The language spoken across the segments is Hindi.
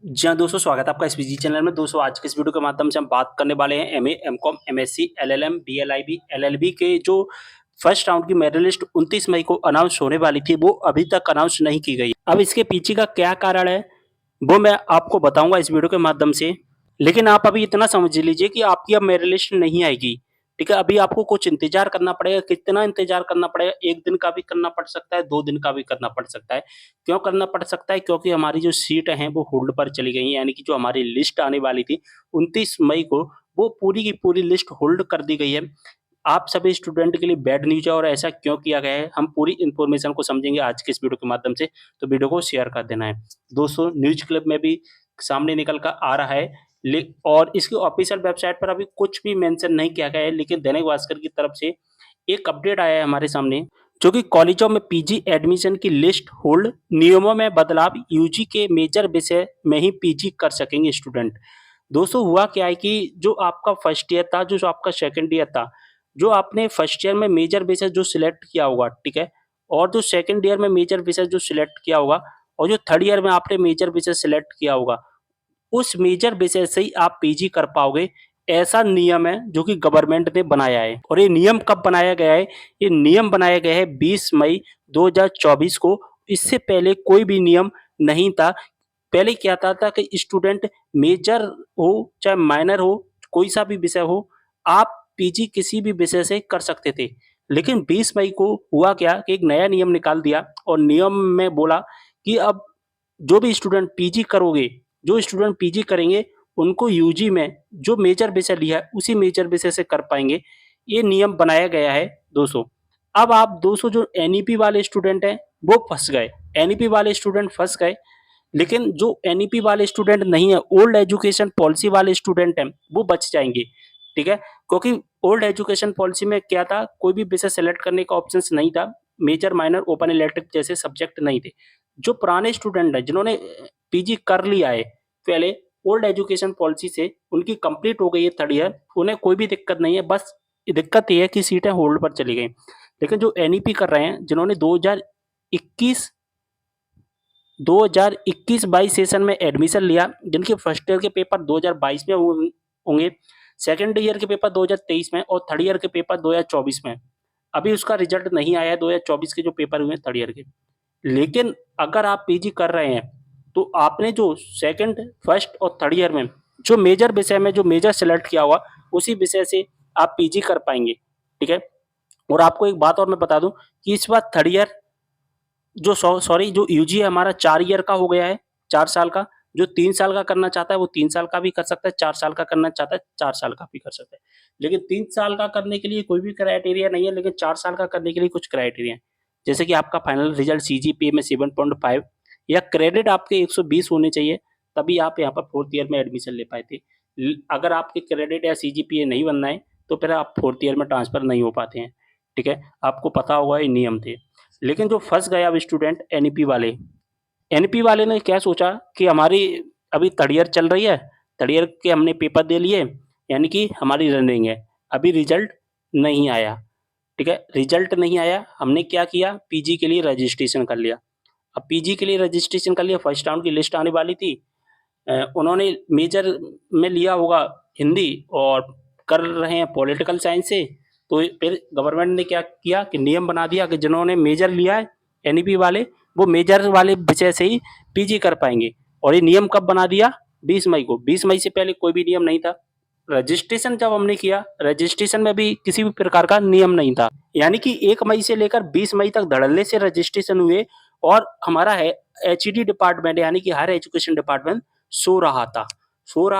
जी हाँ, दोस्तों स्वागत है आपका एसपीजी चैनल में। दोस्तों आज के इस वीडियो के माध्यम से हम बात करने वाले हैं MA, MCom, MSc, LLM, BLIB, LLB के जो फर्स्ट राउंड की मेरिट लिस्ट 29 मई को अनाउंस होने वाली थी, वो अभी तक अनाउंस नहीं की गई। अब इसके पीछे का क्या कारण है, वो मैं आपको बताऊँगा इस वीडियो के माध्यम से। लेकिन आप अभी इतना समझ लीजिए कि आपकी अब मेरिट लिस्ट नहीं आएगी, ठीक है? अभी आपको कुछ इंतज़ार करना पड़ेगा, कितना इंतज़ार करना पड़ेगा? 1 दिन का भी करना पड़ सकता है, 2 दिन का भी करना पड़ सकता है। क्यों करना पड़ सकता है? क्योंकि हमारी जो सीटें हैं वो होल्ड पर चली गई हैं, यानी कि जो हमारी लिस्ट आने वाली थी 29 मई को, वो पूरी की पूरी लिस्ट होल्ड कर दी गई है। आप सभी स्टूडेंट के लिए बैड न्यूज़ है और ऐसा क्यों किया गया है, हम पूरी इन्फॉर्मेशन को समझेंगे आज के इस वीडियो के माध्यम से, तो वीडियो को शेयर कर देना है। दोस्तों न्यूज़ क्लिप में भी सामने निकल कर आ रहा है और इसकी ऑफिशियल वेबसाइट पर अभी कुछ भी मेंशन नहीं किया गया है, लेकिन दैनिक भास्कर की तरफ से एक अपडेट आया है हमारे सामने, जो कि कॉलेजों में पीजी एडमिशन की लिस्ट होल्ड, नियमों में बदलाव, यूजी के मेजर विषय में ही पीजी कर सकेंगे स्टूडेंट। दोस्तों हुआ क्या है कि जो आपका फर्स्ट ईयर था, जो आपका सेकंड ईयर था, जो आपने फर्स्ट ईयर में मेजर विषय जो सिलेक्ट किया होगा, ठीक है? और जो सेकंड ईयर में मेजर विषय जो सिलेक्ट किया होगा और जो थर्ड ईयर में आपने मेजर विषय सिलेक्ट किया होगा, उस मेजर विषय से ही आप पीजी कर पाओगे, ऐसा नियम है जो कि गवर्नमेंट ने बनाया है। और ये नियम कब बनाया गया है? ये नियम बनाया गया है 20 मई 2024 को। इससे पहले कोई भी नियम नहीं था। पहले क्या था कि स्टूडेंट मेजर हो चाहे माइनर हो, कोई सा भी विषय हो, आप पीजी किसी भी विषय से कर सकते थे। लेकिन 20 मई को हुआ क्या कि एक नया नियम निकाल दिया और नियम में बोला कि अब जो भी स्टूडेंट पीजी करोगे, जो स्टूडेंट पीजी करेंगे, उनको यूजी में जो मेजर विषय लिया है, उसी मेजर विषय से कर पाएँगे। ये नियम बनाया गया है 200। अब आप 200 जो एनईपी वाले स्टूडेंट हैं, वो फँस गए। एनईपी वाले स्टूडेंट फँस गए, लेकिन जो एनईपी वाले स्टूडेंट नहीं है, ओल्ड एजुकेशन पॉलिसी वाले स्टूडेंट हैं, वो बच जाएँगे, ठीक है? क्योंकि ओल्ड एजुकेशन पॉलिसी में क्या था, कोई भी विषय सेलेक्ट करने का ऑप्शंस नहीं था। मेजर, माइनर, ओपन इलेक्टिव जैसे सब्जेक्ट नहीं थे। जो पुराने स्टूडेंट हैं, जिन्होंने पीजी कर लिया है पहले, ओल्ड एजुकेशन पॉलिसी से उनकी कंप्लीट हो गई है थर्ड ईयर, उन्हें कोई भी दिक्कत नहीं है, बस दिक्कत ये है कि सीटें होल्ड पर चली गई। लेकिन जो एनईपी कर रहे हैं, जिन्होंने 2021 2021-22 सेशन में एडमिशन लिया, जिनके फर्स्ट ईयर के पेपर 2022 में होंगे, सेकंड ईयर के पेपर 2023 में और थर्ड ईयर के पेपर 2024 में। अभी उसका रिजल्ट नहीं आया है 2024 के जो पेपर हुए हैं थर्ड ईयर के। लेकिन अगर आप पीजी कर रहे हैं, तो आपने जो सेकंड, फर्स्ट और थर्ड ईयर में जो मेजर विषय में जो मेजर सेलेक्ट किया होगा, उसी विषय से आप पीजी कर पाएँगे, ठीक है? और आपको एक बात और मैं बता दूँ कि इस बार थर्ड ईयर जो सॉरी जो यूजी है हमारा 4 ईयर का हो गया है, 4 साल का। जो 3 साल का करना चाहता है वो 3 साल का भी कर सकता है, 4 साल का करना चाहता है 4 साल का भी कर सकता है। लेकिन 3 साल का करने के लिए कोई भी क्राइटेरिया नहीं है, लेकिन 4 साल का करने के लिए कुछ क्राइटेरिया हैं। जैसे कि आपका फाइनल रिजल्ट सीजीपीए में 7.5 या क्रेडिट आपके 120 होने चाहिए, तभी आप यहाँ पर 4th ईयर में एडमिशन ले पाए थे। अगर आपके क्रेडिट या सीजीपीए नहीं बनना है, तो फिर आप 4th ईयर में ट्रांसफर नहीं हो पाते हैं, ठीक है? आपको पता होगा ये नियम थे। लेकिन जो फँस गया अब स्टूडेंट एनईपी वाले ने क्या सोचा कि हमारी अभी थर्ड ईयर चल रही है, थर्ड ईयर के हमने पेपर दे लिए, यानी कि हमारी रनिंग है। अभी रिज़ल्ट नहीं आया, ठीक है? रिज़ल्ट नहीं आया, हमने क्या किया, पीजी के लिए रजिस्ट्रेशन कर लिया। अब पीजी के लिए रजिस्ट्रेशन कर लिया, फर्स्ट राउंड की लिस्ट आने वाली थी। उन्होंने मेजर में लिया होगा हिंदी और कर रहे हैं पॉलिटिकल साइंस से, तो फिर गवर्नमेंट ने क्या किया कि नियम बना दिया कि जिन्होंने मेजर लिया है एनईपी वाले, वो मेजर वाले विषय से ही पीजी कर पाएँगे। और ये नियम कब बना दिया? 20 मई को। 20 मई से पहले कोई भी नियम नहीं था। रजिस्ट्रेशन जब हमने किया, रजिस्ट्रेशन में भी किसी भी प्रकार का नियम नहीं था। यानी कि 1 मई से लेकर 20 मई तक धड़ल्ले से रजिस्ट्रेशन हुए और हमारा है एचईडी डिपार्टमेंट, यानी कि हायर एजुकेशन डिपार्टमेंट सो रहा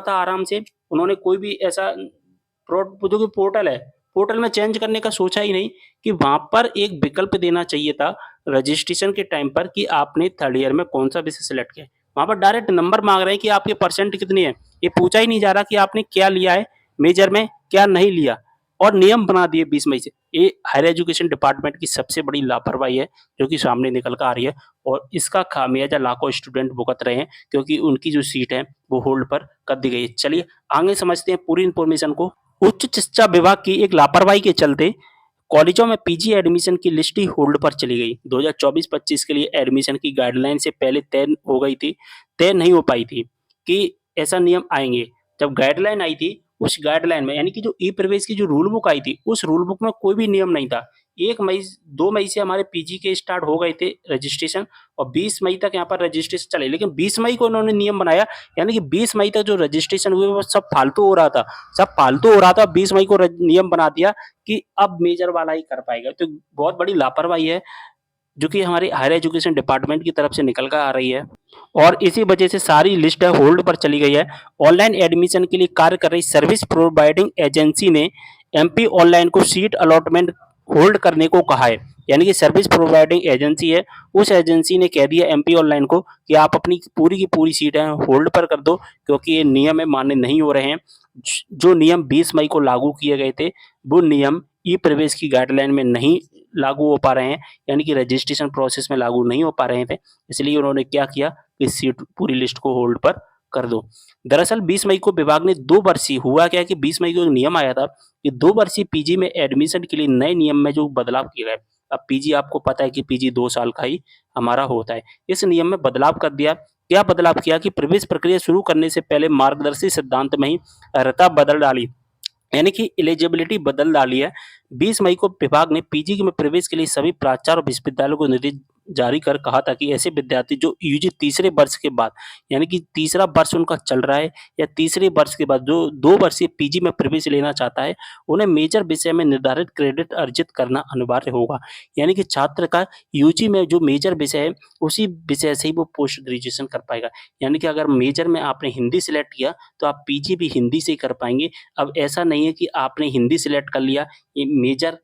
था आराम से। उन्होंने कोई भी ऐसा जो कि पोर्टल है, पोर्टल में चेंज करने का सोचा ही नहीं कि वहाँ पर एक विकल्प देना चाहिए था रजिस्ट्रेशन के टाइम पर कि आपने थर्ड ईयर में कौन-सा विषय सेलेक्ट किया है। वहाँ पर डायरेक्ट नंबर माँग रहे हैं कि आपके परसेंट कितने हैं। ये पूछा ही नहीं जा रहा कि आपने क्या लिया है मेजर में, क्या नहीं लिया, और नियम बना दिए 20 मई से। ये हायर एजुकेशन डिपार्टमेंट की सबसे बड़ी लापरवाही है, जो कि सामने निकल कर आ रही है और इसका खामियाजा लाखों स्टूडेंट भुगत रहे हैं, क्योंकि उनकी जो सीट है वो होल्ड पर कर दी गई है। चलिए आगे समझते हैं पूरी इन्फॉर्मेशन को। उच्च शिक्षा विभाग की एक लापरवाही के चलते कॉलेजों में पीजी एडमिशन की लिस्ट ही होल्ड पर चली गई। 2024-25 के लिए एडमिशन की गाइडलाइन से पहले तय हो गई थी, तय नहीं हो पाई थी। कि ऐसा नियम आएँगे। जब गाइडलाइन आई थी, उस गाइडलाइन में यानी कि जो ई-प्रवेश की जो रूल बुक आई थी, उस रूल बुक में कोई भी नियम नहीं था। 1 मई 2 मई से हमारे पीजी के स्टार्ट हो गए थे रजिस्ट्रेशन और 20 मई तक यहाँ पर रजिस्ट्रेशन चले। लेकिन 20 मई को उन्होंने नियम बनाया, यानी कि 20 मई तक जो रजिस्ट्रेशन हुए वो सब फालतू हो रहा था। सब फालतू हो रहा था, 20 मई को नियम बना दिया कि अब मेजर वाला ही कर पाएगा। तो बहुत बड़ी लापरवाही है, जो कि हमारे हायर एजुकेशन डिपार्टमेंट की तरफ से निकल कर आ रही है और इसी वजह से सारी लिस्ट है होल्ड पर चली गई है। ऑनलाइन एडमिशन के लिए कार्य कर रही सर्विस प्रोवाइडिंग एजेंसी ने एमपी ऑनलाइन को सीट अलॉटमेंट होल्ड करने को कहा है। यानी कि सर्विस प्रोवाइडिंग एजेंसी है, उस एजेंसी ने कह दिया एमपी ऑनलाइन को कि आप अपनी पूरी की पूरी सीटें होल्ड पर कर दो, क्योंकि ये नियम है मान्य नहीं हो रहे हैं। जो नियम 20 मई को लागू किए गए थे, वो नियम ई प्रवेश की गाइडलाइन में नहीं लागू हो पा रहे हैं, यानी कि रजिस्ट्रेशन प्रोसेस में लागू नहीं हो पा रहे थे। इसलिए उन्होंने क्या किया कि सीट पूरी लिस्ट को होल्ड पर कर दो। दरअसल 20 मई को विभाग ने 2 वर्षीय हुआ क्या कि 20 मई को एक नियम आया था कि 2 वर्षीय पीजी में एडमिशन के लिए नए नियम में जो बदलाव किए गए। अब पीजी आपको पता है कि पीजी 2 साल का ही हमारा होता है। इस नियम में बदलाव कर दिया। क्या बदलाव किया कि प्रवेश प्रक्रिया शुरू करने से पहले मार्गदर्शी सिद्धांत में ही अर्हता बदल डाली। यानी कि एलिजिबिलिटी बदल डाली है। 20 मई को विभाग ने पीजी में प्रवेश के लिए सभी प्राचार्य और विश्वविद्यालयों को निर्देश जारी कर कहा था कि ऐसे विद्यार्थी जो यूजी तीसरे वर्ष के बाद, यानी कि तीसरा वर्ष उनका चल रहा है या तीसरे वर्ष के बाद जो 2 वर्षीय पीजी में प्रवेश लेना चाहता है, उन्हें मेजर विषय में निर्धारित क्रेडिट अर्जित करना अनिवार्य होगा। यानी कि छात्र का यूजी में जो मेजर विषय है, उसी विषय से ही वो पोस्ट ग्रेजुएशन कर पाएगा। यानी कि अगर मेजर में आपने हिंदी सिलेक्ट किया, तो आप पीजी भी हिंदी से ही कर पाएँगे। अब ऐसा नहीं है कि आपने हिंदी सिलेक्ट कर लिया ये मेजर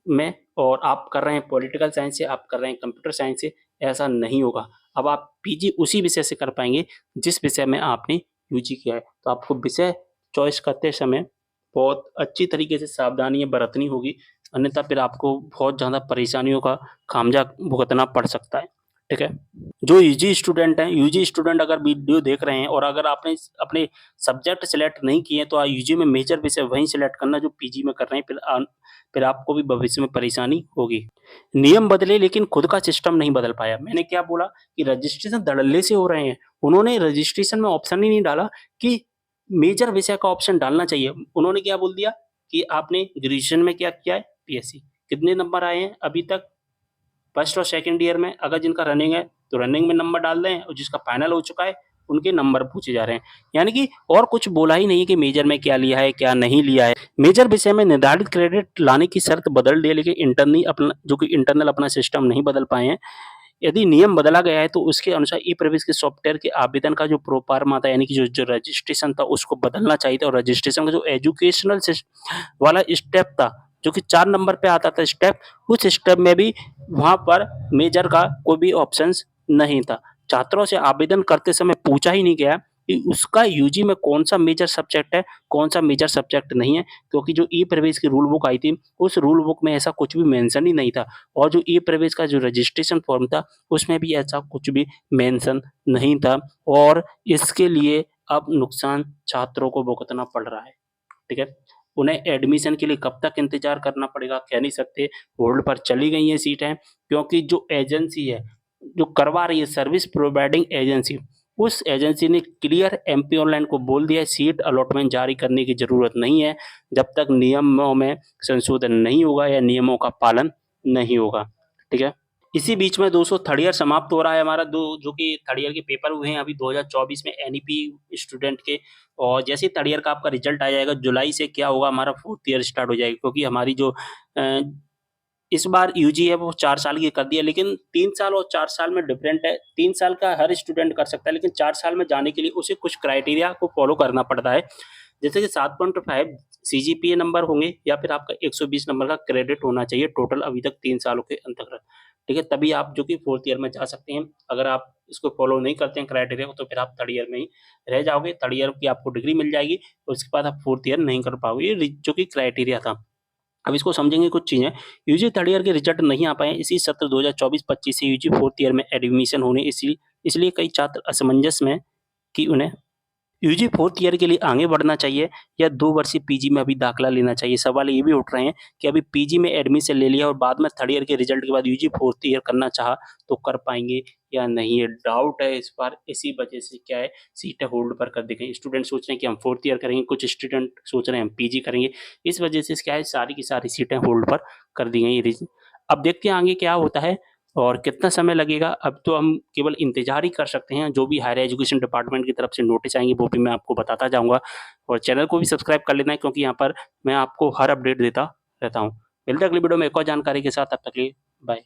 में और आप कर रहे हैं पॉलिटिकल साइंस से, आप कर रहे हैं कंप्यूटर साइंस से, ऐसा नहीं होगा। अब आप पीजी उसी विषय से कर पाएँगे जिस विषय में आपने यूजी किया है। तो आपको विषय चॉइस करते समय बहुत अच्छी तरीके से सावधानियाँ बरतनी होगी, अन्यथा फिर आपको बहुत ज़्यादा परेशानियों का खामियाजा भुगतना पड़ सकता है। ठीक है? जो यूजी स्टूडेंट हैं, यूजी स्टूडेंट अगर वीडियो देख रहे हैं और अगर आपने अपने सब्जेक्ट सेलेक्ट नहीं किए हैं, तो यूजी में मेजर विषय वहीं सेलेक्ट करना जो पीजी में कर रहे हैं, फिर आपको भी भविष्य में परेशानी होगी। नियम बदले लेकिन खुद का सिस्टम नहीं बदल पाया। मैंने क्या बोला कि रजिस्ट्रेशन धड़ल्ले से हो रहे हैं। उन्होंने रजिस्ट्रेशन में ऑप्शन ही नहीं डाला कि मेजर विषय का ऑप्शन डालना चाहिए। उन्होंने क्या बोल दिया कि आपने ग्रेजुएशन में क्या किया है? पीएससी। कितने नंबर आए हैं अभी तक? फर्स्ट और सेकंड ईयर में अगर जिनका रनिंग है, तो रनिंग में नंबर डाल दें और जिसका फाइनल हो चुका है, उनके नंबर पूछे जा रहे हैं। यानी कि और कुछ बोला ही नहीं कि मेजर में क्या लिया है, क्या नहीं लिया है। मेजर विषय में निर्धारित क्रेडिट लाने की शर्त बदल दी है, लेकिन इंटरनल अपना सिस्टम नहीं बदल पाए हैं। यदि नियम बदला गया है, तो उसके अनुसार ई-प्रवेश के सॉफ्टवेयर के आवेदन का जो प्रोफार्मा था, यानी कि जो रजिस्ट्रेशन था, उसको बदलना चाहिए था और रजिस्ट्रेशन का जो एजुकेशनल वाला स्टेप था, जो कि 4 नंबर पे आता था स्टेप, उस स्टेप में भी वहाँ पर मेजर का कोई भी ऑप्शंस नहीं था। छात्रों से आवेदन करते समय पूछा ही नहीं गया कि उसका यूजी में कौन-सा मेजर सब्जेक्ट है, कौन-सा मेजर सब्जेक्ट नहीं है, क्योंकि जो ई-प्रवेश की रूल बुक आई थी, उस रूल बुक में ऐसा कुछ भी मेंशन ही नहीं था और जो ई-प्रवेश का जो रजिस्ट्रेशन फॉर्म था, उसमें भी ऐसा कुछ भी मेंशन नहीं था और इसके लिए अब नुकसान छात्रों को भुगतना पड़ रहा है। ठीक है? उन्हें एडमिशन के लिए कब तक इंतज़ार करना पड़ेगा, कह नहीं सकते। होल्ड पर चली गई हैं सीटें, क्योंकि जो एजेंसी है, जो करवा रही है सर्विस प्रोवाइडिंग एजेंसी, उस एजेंसी ने क्लियर एमपी ऑनलाइन को बोल दिया है सीट अलॉटमेंट जारी करने की ज़रूरत नहीं है, जब तक नियमों में संशोधन नहीं होगा या नियमों का पालन नहीं होगा। ठीक है? इसी बीच में दोस्तों थर्ड ईयर समाप्त हो रहा है हमारा, दो जो कि थर्ड ईयर के पेपर हुए हैं अभी 2024 में एनईपी स्टूडेंट के, और जैसे ही थर्ड ईयर का आपका रिजल्ट आ जाएगा, जुलाई से क्या होगा, हमारा फोर्थ ईयर स्टार्ट हो जाएगा, क्योंकि हमारी जो अ, इस बार यूजी है वो 4 साल की कर दी है, लेकिन 3 साल और 4 साल में डिफरेंट है। 3 साल का हर स्टूडेंट कर सकता है, लेकिन 4 साल में जाने के लिए उसे कुछ क्राइटेरिया को फॉलो करना पड़ता है। जैसे कि 7.5 सीजीपीए नंबर होंगे या फिर आपका 120 नंबर का क्रेडिट होना चाहिए टोटल अभी तक 3 सालों के अंतर्गत। ठीक है? तभी आप जो कि फोर्थ ईयर में जा सकते हैं। अगर आप इसको फॉलो नहीं करते हैं क्राइटेरिया को, तो फिर आप थर्ड ईयर में ही रह जाओगे। थर्ड ईयर की आपको डिग्री मिल जाएगी, उसके बाद आप फोर्थ ईयर नहीं कर पाओगे। ये जो कि क्राइटेरिया था। अब इसको समझेंगे कुछ चीज़ें। यूजी थर्ड ईयर के रिजल्ट नहीं आ पाए, इसी सत्र 2024-25 से यूजी फोर्थ ईयर में एडमिशन होने इसलिए कई छात्र असमंजस में कि उन्हें यूजी 4th ईयर के लिए आगे बढ़ना चाहिए या 2 वर्षीय पीजी में अभी दाखिला लेना चाहिए? सवाल ये भी उठ रहे हैं कि अभी पीजी में एडमिशन ले लिया और बाद में 3rd ईयर के रिजल्ट के बाद यूजी 4th ईयर करना चाहा तो कर पाएँगे या नहीं? ये डाउट है इस बार, इसी वजह से क्या है सीटें होल्ड पर कर दी गई। स्टूडेंट सोच रहे हैं कि हम 4th ईयर करेंगे, कुछ स्टूडेंट सोच रहे हैं हम पीजी करेंगे। इस वजह से क्या है सारी की सारी सीटें होल्ड पर कर दी गई। अब देखते हैं आगे क्या होता है और कितना समय लगेगा। अब तो हम केवल इंतज़ार ही कर सकते हैं, जो भी हायर एजुकेशन डिपार्टमेंट की तरफ से नोटिस आएँगे वो भी मैं आपको बताता जाऊँगा और चैनल को भी सब्सक्राइब कर लेना है क्योंकि यहाँ पर मैं आपको हर अपडेट देता रहता हूँ। मिलते हैं अगली वीडियो में एक और जानकारी के साथ, तब तक के लिए बाय।